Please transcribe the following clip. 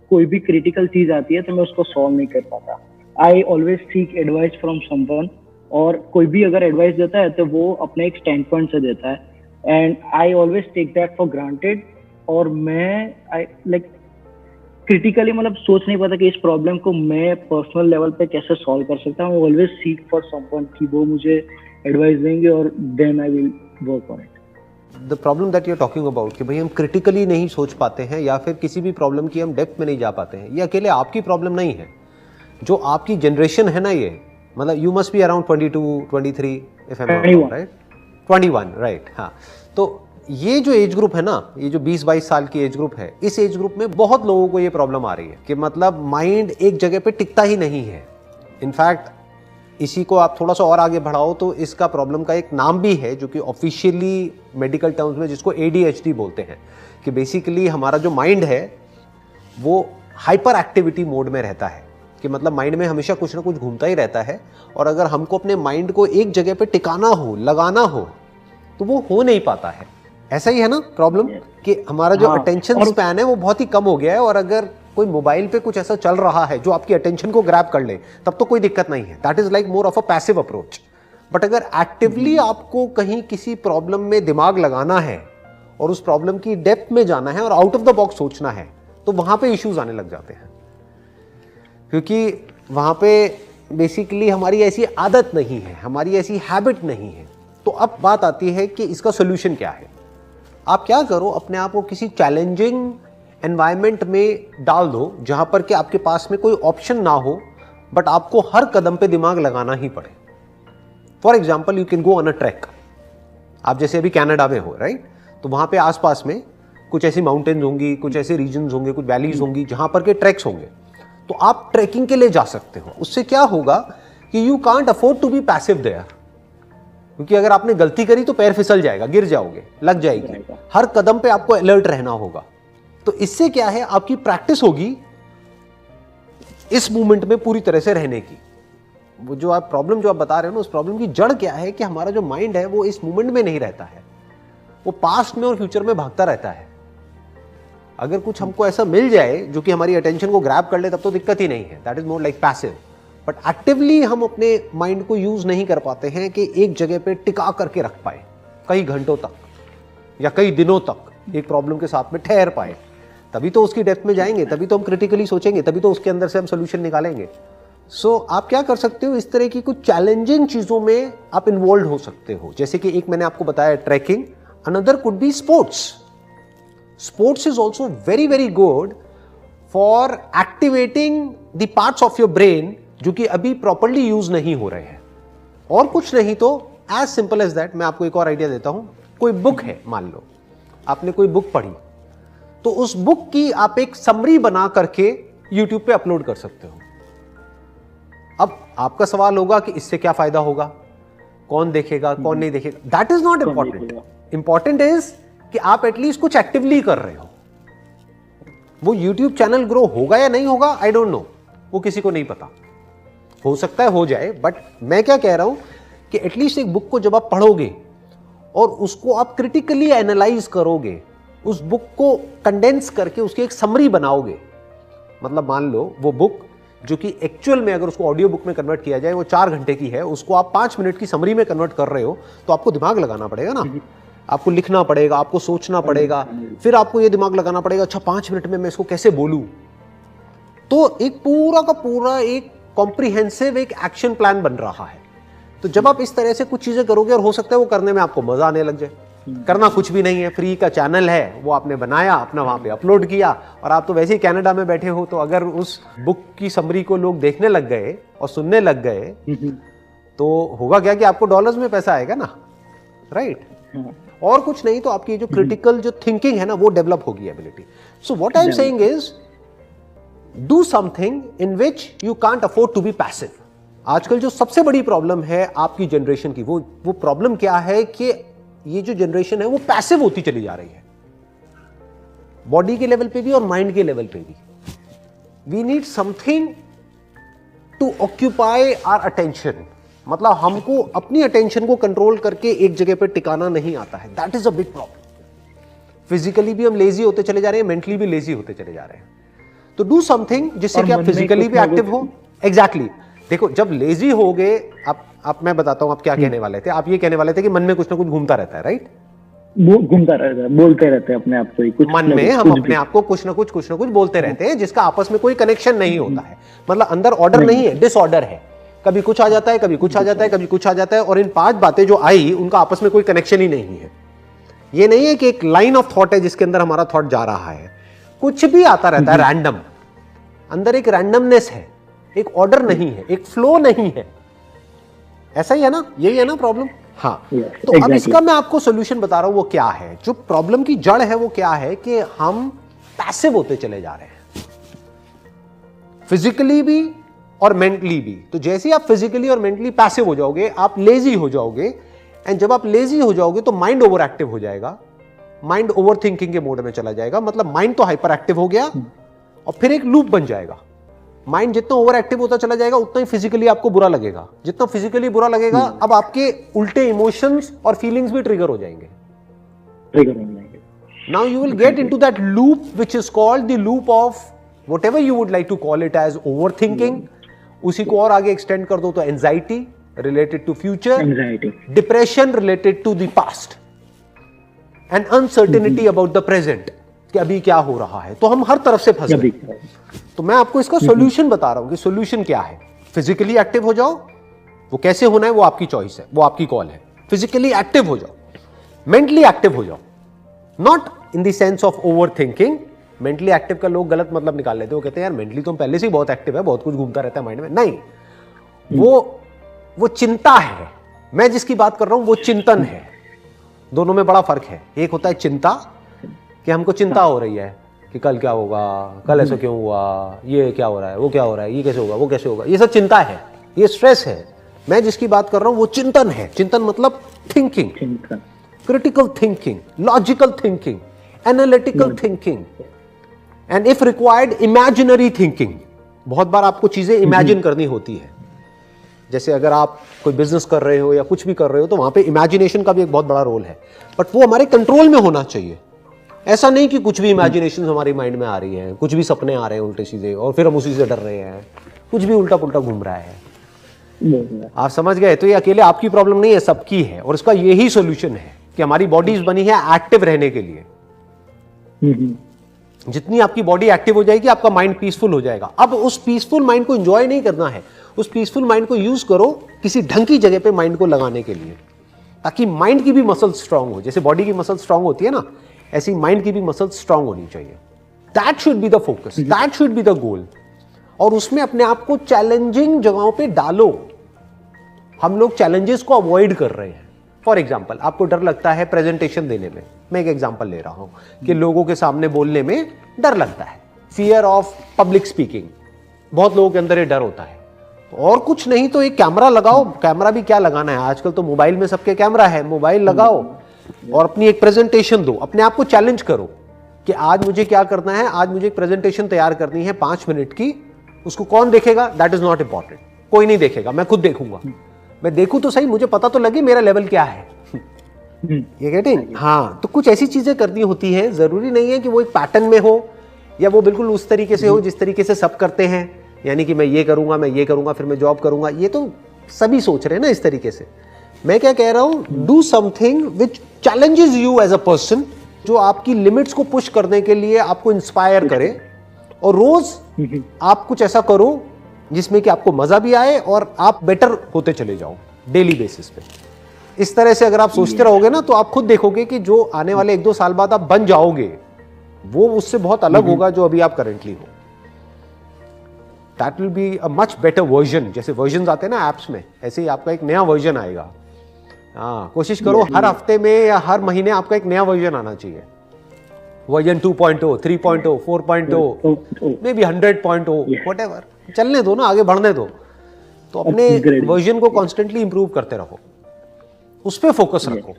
कोई भी क्रिटिकल चीज आती है तो मैं उसको सॉल्व नहीं कर पाता। I always seek advice from someone, और कोई भी अगर एडवाइस देता है तो वो अपने एक स्टैंड पॉइंट से देता है, and I always take that for granted. और मैं आई लाइक क्रिटिकली मतलब सोच नहीं पाता कि इस प्रॉब्लम को मैं पर्सनल लेवल पे कैसे सॉल्व कर सकता हूँ। ऑलवेज सीक फॉर समवन कि वो मुझे एडवाइस देंगे और then I will work on it. The problem that you are talking about कि भाई हम क्रिटिकली नहीं सोच पाते हैं या फिर किसी भी प्रॉब्लम की हम डेप्थ में नहीं जा पाते हैं, ये अकेले आपकी प्रॉब्लम नहीं है। जो आपकी जनरेशन है ना, ये मतलब you must be around 22, 23 if I am not wrong, right? 21, right. हाँ, तो ये जो एज ग्रुप है ना, ये जो 20-22 साल की एज ग्रुप है, इस एज ग्रुप में बहुत लोगों को ये प्रॉब्लम आ रही है कि मतलब माइंड एक जगह पे टिकता ही नहीं है। इनफैक्ट इसी को आप थोड़ा सा और आगे बढ़ाओ तो इसका प्रॉब्लम का एक नाम भी है जो कि ऑफिशियली मेडिकल टर्म्स में जिसको ADHD बोलते हैं, कि बेसिकली हमारा जो माइंड है वो हाइपर एक्टिविटी मोड में रहता है, कि मतलब माइंड में हमेशा कुछ ना कुछ घूमता ही रहता है। और अगर हमको अपने माइंड को एक जगह पे टिकाना हो, लगाना हो, तो वो हो नहीं पाता है। ऐसा ही है ना प्रॉब्लम, कि हमारा जो अटेंशन स्पैन है वो बहुत ही कम हो गया है, और अगर कोई मोबाइल पे कुछ ऐसा चल रहा है जो आपकी अटेंशन को ग्रैब कर ले तब तो कोई दिक्कत नहीं है, that is like more of a passive approach. But अगर एक्टिवली आपको कहीं किसी प्रॉब्लम में दिमाग लगाना है और उस प्रॉब्लम की डेप्थ में जाना है और आउट ऑफ द बॉक्स सोचना है, तो वहां पे इश्यूज आने लग जाते हैं, क्योंकि वहां पे बेसिकली हमारी ऐसी आदत नहीं है, हमारी ऐसी हैबिट नहीं है। तो अब बात आती है कि इसका सोल्यूशन क्या है। आप क्या करो, अपने आप को किसी चैलेंजिंग एनवायरनमेंट में डाल दो जहां पर कि आपके पास में कोई ऑप्शन ना हो, बट आपको हर कदम पे दिमाग लगाना ही पड़े। For example, you can go on a track. आप जैसे अभी कनाडा में हो, राइट? तो वहां पे आसपास में कुछ ऐसी माउंटेन्स होंगी, कुछ ऐसे रीजन्स होंगे, कुछ वैलीज होंगी जहां पर के ट्रैक्स होंगे, तो आप ट्रैकिंग के लिए जा सकते हो। उससे क्या होगा कि you can't afford to be passive there, क्योंकि अगर आपने गलती करी तो पैर फिसल जाएगा, गिर जाओगे, लग जाएगी, हर कदम पे आपको अलर्ट रहना होगा। तो इससे क्या है, आपकी प्रैक्टिस होगी इस मूवमेंट में पूरी तरह से रहने की। वो जो आप प्रॉब्लम जो आप बता रहे हो ना, उस प्रॉब्लम की जड़ क्या है कि हमारा जो माइंड है वो इस मूवमेंट में नहीं रहता है, वो पास्ट में और फ्यूचर में भागता रहता है। अगर कुछ हमको ऐसा मिल जाए जो कि हमारी अटेंशन को ग्रैब कर ले तब तो दिक्कत ही नहीं है, that is more like passive. But actively हम अपने माइंड को यूज नहीं कर पाते हैं कि एक जगह पे टिका करके रख पाए कई घंटों तक या कई दिनों तक एक प्रॉब्लम के साथ में ठहर पाए, तभी तो उसकी डेप्थ में जाएंगे, तभी तो हम क्रिटिकली सोचेंगे, तभी तो उसके अंदर से हम सोल्यूशन निकालेंगे। सो आप क्या कर सकते हो, इस तरह की कुछ चैलेंजिंग चीजों में आप इन्वॉल्व हो सकते हो। जैसे कि एक मैंने आपको बताया tracking, another could be sports. Sports is also very very good for activating the parts of your brain जो कि अभी प्रॉपरली यूज नहीं हो रहे हैं। और कुछ नहीं तो एज सिंपल एज दैट, मैं आपको एक और आइडिया देता हूं। कोई बुक है, मान लो आपने कोई बुक पढ़ी, तो उस बुक की आप एक समरी बना करके YouTube पे अपलोड कर सकते हो। अब आपका सवाल होगा कि इससे क्या फायदा होगा, कौन देखेगा, कौन नहीं देखेगा, that is not important. Important is कि आप एटलीस्ट कुछ एक्टिवली कर रहे हो। वो YouTube चैनल ग्रो होगा या नहीं होगा, आई डोंट नो, वो किसी को नहीं पता, हो सकता है हो जाए। बट मैं क्या कह रहा हूं कि एटलीस्ट एक बुक को जब आप पढ़ोगे और उसको आप क्रिटिकली एनालाइज करोगे, उस बुक को कंडेंस करके उसकी एक समरी बनाओगे, मतलब मान लो वो बुक जो कि एक्चुअल में अगर उसको ऑडियो बुक में कन्वर्ट किया जाए वो 4 घंटे की है, उसको आप 5 मिनट की समरी में कन्वर्ट कर रहे हो, तो आपको दिमाग लगाना पड़ेगा ना, आपको लिखना पड़ेगा, आपको सोचना पड़ेगा, फिर आपको ये दिमाग लगाना पड़ेगा अच्छा 5 मिनट में मैं इसको कैसे बोलूं। तो एक पूरा का पूरा एक कॉम्प्रिहेंसिव एक एक्शन प्लान बन रहा है। तो जब आप इस तरह से कुछ चीजें करोगे, और हो सकता है वो करने में आपको मजा आने लग जाए, करना कुछ भी नहीं है, फ्री का चैनल है, वो आपने बनाया, अपना वहां पे अपलोड किया, और आप तो वैसे ही कनाडा में बैठे हो, तो अगर उस बुक की समरी को लोग देखने लग गए और सुनने लग गए, तो होगा क्या कि आपको डॉलर्स में पैसा आएगा ना, राइट? और कुछ नहीं तो आपकी जो क्रिटिकल जो थिंकिंग है ना, वो डेवलप होगी ability. So what I am saying is do something in which you can't afford to be passive. आजकल जो सबसे बड़ी प्रॉब्लम है आपकी जनरेशन की, वो प्रॉब्लम क्या है कि ये जो जनरेशन है वो पैसिव होती चली जा रही है, बॉडी के लेवल पे भी और माइंड के लेवल पे भी। We need something to occupy our attention, मतलब हमको अपनी अटेंशन को कंट्रोल करके एक जगह पे टिकाना नहीं आता है, that is a big problem. Physically भी हम लेजी होते चले जा रहे हैं, मेंटली भी लेजी होते चले जा रहे हैं। तो डू समथिंग जिससे कि आप फिजिकली भी एक्टिव हो। एग्जैक्टली देखो, जब लेजी हो गए आप मैं बताता हूं आप क्या कहने वाले थे। आप ये कहने वाले थे कि मन में कुछ ना कुछ घूमता रहता है, राइट? घूमता रहता है, बोलते रहते हैं अपने आप को ही कुछ मन में हम अपने आप को कुछ ना कुछ बोलते रहते हैं जिसका आपस में कोई कनेक्शन नहीं होता है। मतलब अंदर ऑर्डर नहीं है, डिसऑर्डर है। कभी कुछ आ जाता है, कभी कुछ आ जाता है, कभी कुछ आ जाता है, और इन 5 बातें जो आई उनका आपस में कोई कनेक्शन ही नहीं है। ये नहीं है कि एक लाइन ऑफ थॉट है जिसके अंदर हमारा थॉट जा रहा है। कुछ भी आता रहता है रैंडम, अंदर एक रैंडमनेस है, एक ऑर्डर नहीं है, एक फ्लो नहीं है। ऐसा ही है ना, यही है ना प्रॉब्लम? हाँ। तो अब इसका मैं आपको सोल्यूशन बता रहा हूं वो क्या है। जो प्रॉब्लम की जड़ है वो क्या है कि हम पैसिव होते चले जा रहे हैं, फिजिकली भी और मेंटली भी। तो जैसे ही आप फिजिकली और मेंटली पैसिव हो जाओगे, आप लेजी हो जाओगे, एंड जब आप लेजी हो जाओगे तो माइंड ओवर एक्टिव हो जाएगा, माइंड ओवर थिंकिंग के मोड में चला जाएगा। मतलब माइंड तो हाइपर एक्टिव हो गया और फिर एक लूप बन जाएगा। माइंड जितना ओवर एक्टिव होता चला जाएगा उतना ही फिजिकली आपको बुरा लगेगा। जितना फिजिकली बुरा लगेगा, अब आपके उल्टे इमोशंस और फीलिंग्स भी ट्रिगर हो जाएंगे। Now you will get into that loop which is called the loop of whatever you would like to call it as overthinking. उसी को और आगे एक्सटेंड कर दो तो anxiety related to future, depression related to the past, and uncertainty about the present कि अभी क्या हो रहा है। तो हम हर तरफ से फंस गए। तो मैं आपको इसका सॉल्यूशन बता रहा हूं कि सॉल्यूशन क्या है। फिजिकली एक्टिव हो जाओ, वो कैसे होना है वो आपकी चॉइस है, वो आपकी कॉल है। फिजिकली एक्टिव हो जाओ, मेंटली एक्टिव हो जाओ, not in the sense of over thinking. Mentally active का लोग गलत मतलब निकाल लेते हैं। वो कहते हैं यार मेंटली तो पहले से ही बहुत एक्टिव है, बहुत कुछ घूमता रहता है माइंड में। नहीं, वो चिंता है। मैं जिसकी बात कर रहा हूं वो चिंतन है। दोनों में बड़ा फर्क है। एक होता है चिंता, कि हमको चिंता हो रही है कि कल क्या होगा, कल ऐसा क्यों हुआ, ये क्या हो रहा है, वो क्या हो रहा है, ये कैसे होगा, वो कैसे होगा। ये सब चिंता है, ये स्ट्रेस है। मैं जिसकी बात कर रहा हूं वो चिंतन है। चिंतन मतलब thinking, critical thinking, logical thinking, analytical thinking, and if required imaginary thinking. बहुत बार आपको चीजें इमेजिन करनी होती है। जैसे अगर आप कोई बिजनेस कर रहे हो या कुछ भी कर रहे हो तो वहां पे इमेजिनेशन का भी एक बहुत बड़ा रोल है, बट वो हमारे कंट्रोल में होना चाहिए। ऐसा नहीं कि कुछ भी इमेजिनेशन हमारी माइंड में आ रही है, कुछ भी सपने आ रहे हैं उल्टे सीधे और फिर हम उसी से डर रहे हैं, कुछ भी उल्टा पुल्टा घूम रहा है। आप समझ गए? तो ये अकेले आपकी प्रॉब्लम नहीं है, सबकी है। और इसका यही सोल्यूशन है कि हमारी बॉडीज बनी है एक्टिव रहने के लिए। जितनी आपकी बॉडी एक्टिव हो जाएगी आपका माइंड पीसफुल हो जाएगा। अब उस पीसफुल माइंड को एंजॉय नहीं करना है, उस पीसफुल माइंड को यूज करो किसी ढंग की जगह पे माइंड को लगाने के लिए, ताकि माइंड की भी मसल स्ट्रांग हो। जैसे बॉडी की मसल स्ट्रांग होती है ना, ऐसी माइंड की भी मसल स्ट्रांग होनी चाहिए। That should be the focus, that should be the goal. और उसमें अपने आप को चैलेंजिंग जगहों पे डालो। हम लोग चैलेंजेस को अवॉइड कर रहे हैं। फॉर एग्जाम्पल, आपको डर लगता है प्रेजेंटेशन देने में। मैं एक एग्जाम्पल ले रहा हूं कि लोगों के सामने बोलने में डर लगता है, फियर ऑफ पब्लिक स्पीकिंग। बहुत लोगों के अंदर ये डर होता है। और कुछ नहीं तो एक कैमरा लगाओ। कैमरा भी क्या लगाना है, आजकल तो मोबाइल में सबके कैमरा है। मोबाइल लगाओ और अपनी एक प्रेजेंटेशन दो। अपने आप को चैलेंज करो कि आज मुझे क्या करना है। आज मुझे एक प्रेजेंटेशन तैयार करनी है 5 मिनट की। उसको कौन देखेगा, दैट इज नॉट इंपॉर्टेंट। कोई नहीं देखेगा, मैं खुद देखूंगा। मैं देखूं तो सही, मुझे पता तो लगे मेरा लेवल क्या है। ये गेटिंग? हाँ, तो कुछ ऐसी चीजें करनी होती हैं। जरूरी नहीं है कि वो एक पैटर्न में हो या वो बिल्कुल उस तरीके से हो जिस तरीके से सब करते हैं। यानी कि मैं ये करूंगा, मैं ये करूंगा, फिर मैं जॉब करूंगा। ये तो सभी सोच रहे हैं ना इस तरीके से। मैं क्या कह रहा हूं, do something which challenges you as a person, जो आपकी लिमिट्स को पुश करने के लिए आपको इंस्पायर करे। और रोज आप कुछ ऐसा करो जिसमें कि आपको मजा भी आए और आप बेटर होते चले जाओ डेली बेसिस पे। इस तरह से अगर आप सोचते रहोगे ना, तो आप खुद देखोगे कि जो आने वाले 1-2 साल बाद आप बन जाओगे वो उससे बहुत अलग होगा जो अभी आप करेंटली हो। That will be a much better version. जैसे वर्जन आते हैं ना ऐप्स में, ऐसे ही आपका एक नया वर्जन आएगा। हाँ, कोशिश करो हर हफ्ते में या हर महीने आपका एक नया वर्जन आना चाहिए। Version 2.0, 3.0, 4.0, may be 100.0, whatever. चलने दो ना, आगे बढ़ने दो। तो अपने वर्जन को कॉन्स्टेंटली इंप्रूव करते रहो, उस पर फोकस रखो।